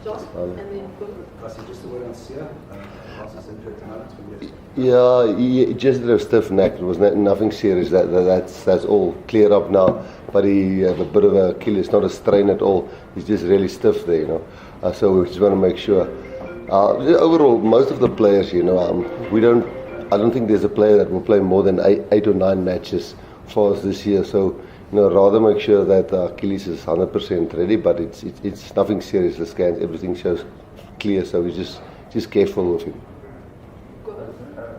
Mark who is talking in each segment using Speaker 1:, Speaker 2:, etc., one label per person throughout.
Speaker 1: Josh, and then
Speaker 2: Fassi, just a word on Sia. Rassie injured tonight.
Speaker 3: Yeah, he just did a stiff neck. It was nothing serious. That's all cleared up now. But he had a bit of a Achilles, not a strain at all. He's just really stiff there, you know. So we just want to make sure. Overall, most of the players, you know, I don't think there's a player that will play more than 8 or 9 matches for us this year. So, you know, rather make sure that Achilles is 100% ready. But it's nothing serious. The scans, everything shows clear. So we just careful with him.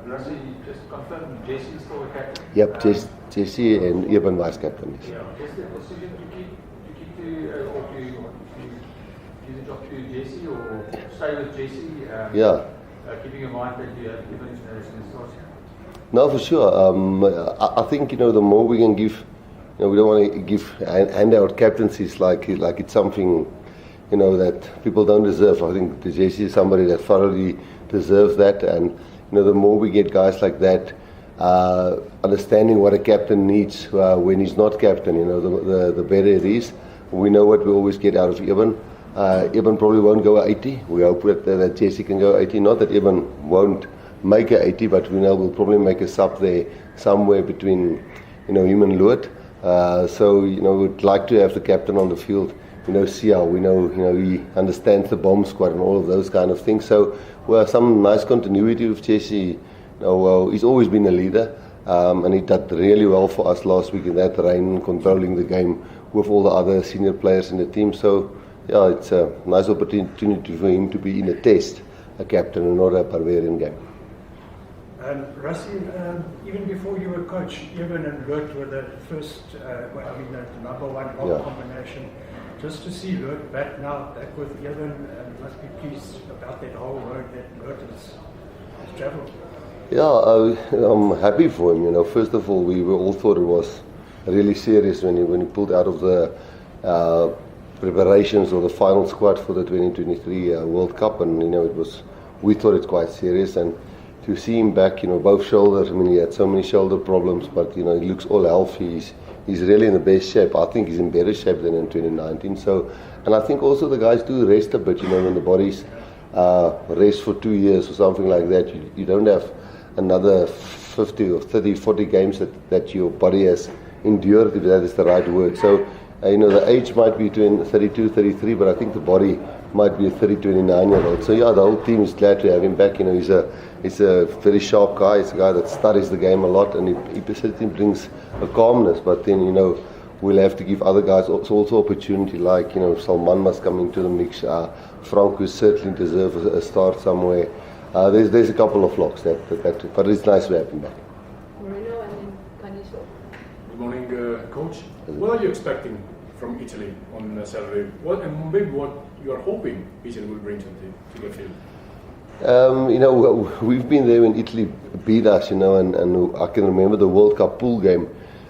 Speaker 4: Rassie, just confirm, Jesse is still the captain?
Speaker 3: Yep, Jesse and Eben vice captain.
Speaker 4: Yeah, just the decision to keep or to give the job to Jesse or stay with Jesse?
Speaker 3: Yeah.
Speaker 4: Keeping in mind that you have given international stars.
Speaker 3: No, for sure. I think, you know, the more we can give, you know, we don't want to give hand out captaincies like it's something, you know, that people don't deserve. I think the Jesse is somebody that thoroughly deserves that, and you know, the more we get guys like that, understanding what a captain needs when he's not captain, you know, the better it is. We know what we always get out of Eben. Eben probably won't go 80. We hope that Jesse can go 80. Not that Eben won't make a 80, but we know we'll probably make a sub there somewhere between, you know, him and Loot. So, you know, we'd like to have the captain on the field. You know, Sia, we know, you know, he understands the bomb squad and all of those kind of things. So, well, some nice continuity with Jesse. You know, well, he's always been a leader, and he did really well for us last week in that rain, controlling the game with all the other senior players in the team. So, yeah, it's a nice opportunity for him to be in a test, a captain, and not a Barbarian game.
Speaker 5: Rassie, even before you were coach, Eben and Loot were the first, the number one combination. Just to see Loot back now, back with Eben, must be pleased about that whole road that Loot has travelled.
Speaker 3: Yeah, I'm happy for him. You know, first of all, we all thought it was really serious when he pulled out of the preparations or the final squad for the 2023 World Cup, and you know, we thought it's quite serious. And to see him back, you know, both shoulders. I mean, he had so many shoulder problems, but you know, he looks all healthy. He's really in the best shape. I think he's in better shape than in 2019. So, and I think also the guys do rest a bit. You know, when the bodies rest for 2 years or something like that, you don't have another 50 or 30, 40 games that your body has endured, if that is the right word. So, you know, the age might be between 32, 33, but I think the body might be a 30, 29-year-old. So, yeah, the whole team is glad to have him back. You know, he's a very sharp guy. He's a guy that studies the game a lot, and he certainly brings a calmness. But then, you know, we'll have to give other guys also opportunity, like, you know, Salman must come into the mix. Franco certainly deserves a start somewhere. There's a couple of locks but it's nice to have him back.
Speaker 1: Moreno and then Kanisho.
Speaker 6: Good morning, Coach. What are you expecting from Italy on Saturday? And maybe what you are hoping Italy will bring to the field?
Speaker 3: You know, we've been there when Italy beat us, you know, and I can remember the World Cup pool game.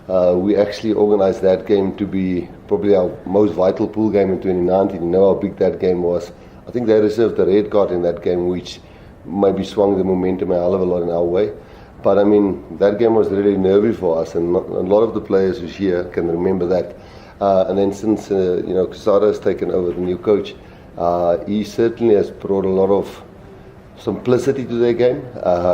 Speaker 3: We actually organized that game to be probably our most vital pool game in 2019. You know how big that game was. I think they reserved a red card in that game, which maybe swung the momentum a hell of a lot in our way. But I mean, that game was really nervy for us, and a lot of the players who's here can remember that. And then since, you know, Quesada has taken over, the new coach, he certainly has brought a lot of simplicity to their game,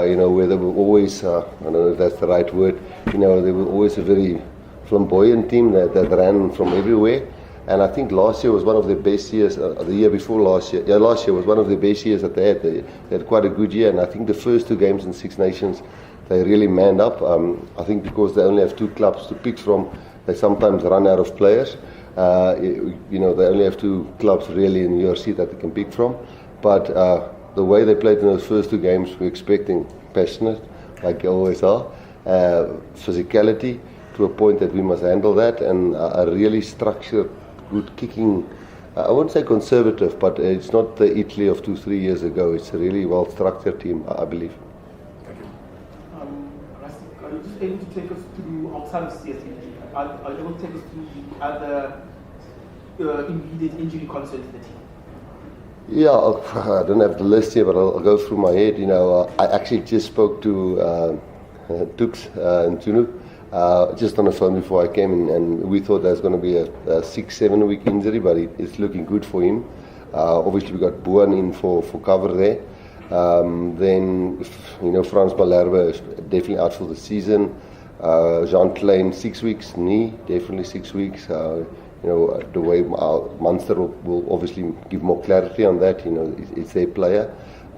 Speaker 3: you know, where they were always, I don't know if that's the right word, you know, they were always a very flamboyant team that ran from everywhere. And I think last year was one of their best years, the year before last year. Yeah, last year was one of the best years that they had. They had quite a good year, and I think the first 2 games in Six Nations, they really manned up. I think because they only have 2 clubs to pick from, they sometimes run out of players. You know, they only have 2 clubs really in URC that they can pick from. But the way they played in those first 2 games, we're expecting passionate, like they always are, physicality to a point that we must handle that, and a really structured, good kicking. I wouldn't say conservative, but it's not the Italy of 2-3 years ago. It's a really well-structured team, I believe.
Speaker 6: Thank you.
Speaker 7: Rassie, are you just able to take us through, outside of CSE, are you able to take us through the other immediate injury concerns in the team?
Speaker 3: Yeah, I don't have the list here, but I'll go through my head. You know, I actually just spoke to Tux and Tunu just on the phone before I came in, and we thought there's going to be a 6-7 week injury, but it's looking good for him. Obviously, we got Boan in for cover there. Then, Frans Malherbe is definitely out for the season. Jean Klein, 6 weeks, knee, definitely 6 weeks. The way Munster will obviously give more clarity on that. It's their player,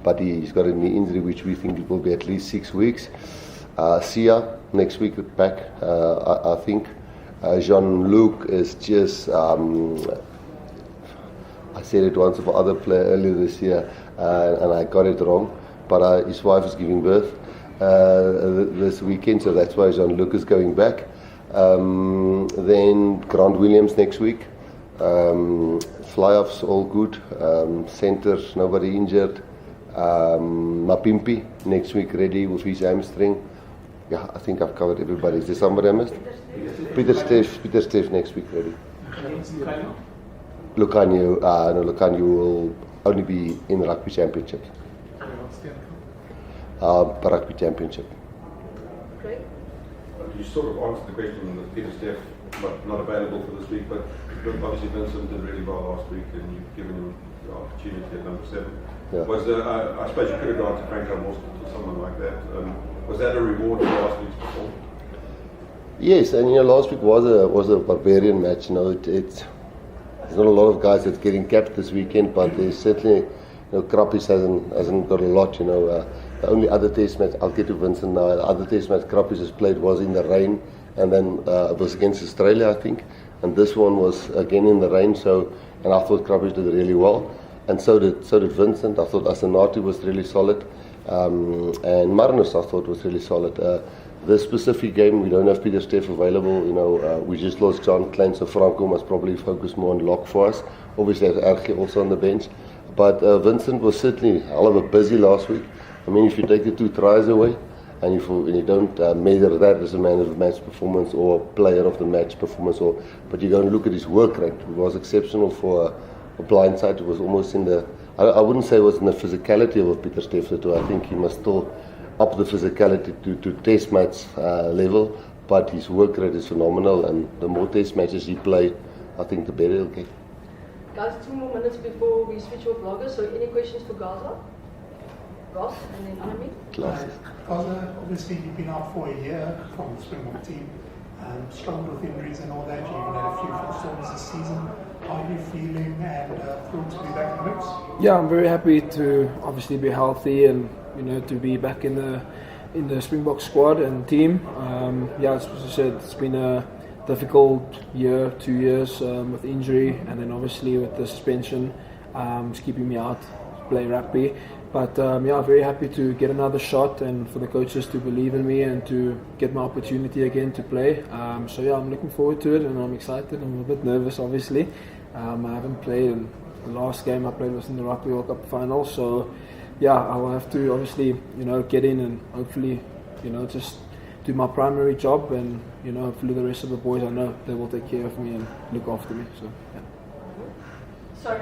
Speaker 3: but he's got a knee injury, which we think it will be at least 6 weeks. Sia next week back, I think. Jean-Luc is just. I said it once of other player earlier this year, and I got it wrong. But his wife is giving birth this weekend, so that's why Jean-Luc is going back. Then Grant Williams next week. Fly-offs all good. Centers, nobody injured. Mapimpi next week ready with his hamstring. Yeah, I think I've covered everybody. Is there somebody I missed? Peter Steff next week ready. Lucanio will only be in the Rugby Championship. Rugby Championship.
Speaker 1: Great.
Speaker 2: You sort of answered the question with Peter Steff not available for this week, but obviously Vincent did really well last week, and you've given him the opportunity at number 7.
Speaker 3: Yeah.
Speaker 2: Was I suppose you could have gone to Franco Morstel or someone like that. Was that a reward for last week's performance?
Speaker 3: Yes, and last week was a barbarian match. There's not a lot of guys that's getting capped this weekend, but there's certainly, Krappies hasn't got a lot. The only other test match, I'll get to Vincent now. The other test match Krappies has played was in the rain, and then it was against Australia, I think. And this one was again in the rain. And I thought Krappies did really well, and so did Vincent. I thought Asenati was really solid, and Marnus I thought was really solid. This specific game, we don't have Peter Steff available. We just lost John Klein, so Franco must probably focus more on lock for us. Obviously, there's Erge also on the bench. But Vincent was certainly a hell of a busy last week. I mean, if you take the 2 tries away, and you don't measure that as a man of the match performance or player of the match performance, but you're going to look at his work rate. It was exceptional for a blindside. It was almost in the, I wouldn't say it was in the physicality of Peter Steff. I think he must still up the physicality to test match level, but his work rate is phenomenal, and the more test matches he play, I think the better he'll get.
Speaker 1: Guys, 2 more minutes before we switch off vloggers, so any questions for Gaza? Ross and then Anami?
Speaker 8: Gaza, obviously you've been out for a year from the Springbok team, struggled with injuries and all that. You even had a few full storms this season. How are you feeling, and thrilled to be back in the mix?
Speaker 9: Yeah, I'm very happy to obviously be healthy and to be back in the Springbok squad and team. As I said, it's been a difficult year, 2 years with injury, and then obviously with the suspension, it's keeping me out to play rugby. But very happy to get another shot, and for the coaches to believe in me and to get my opportunity again to play. I'm looking forward to it, and I'm excited. I'm a bit nervous, obviously. I haven't played, and the last game I played was in the Rugby World Cup final. So I will have to obviously get in and hopefully just do my primary job, and hopefully the rest of the boys, I know they will take care of me and look after me. So yeah.
Speaker 1: Sorry,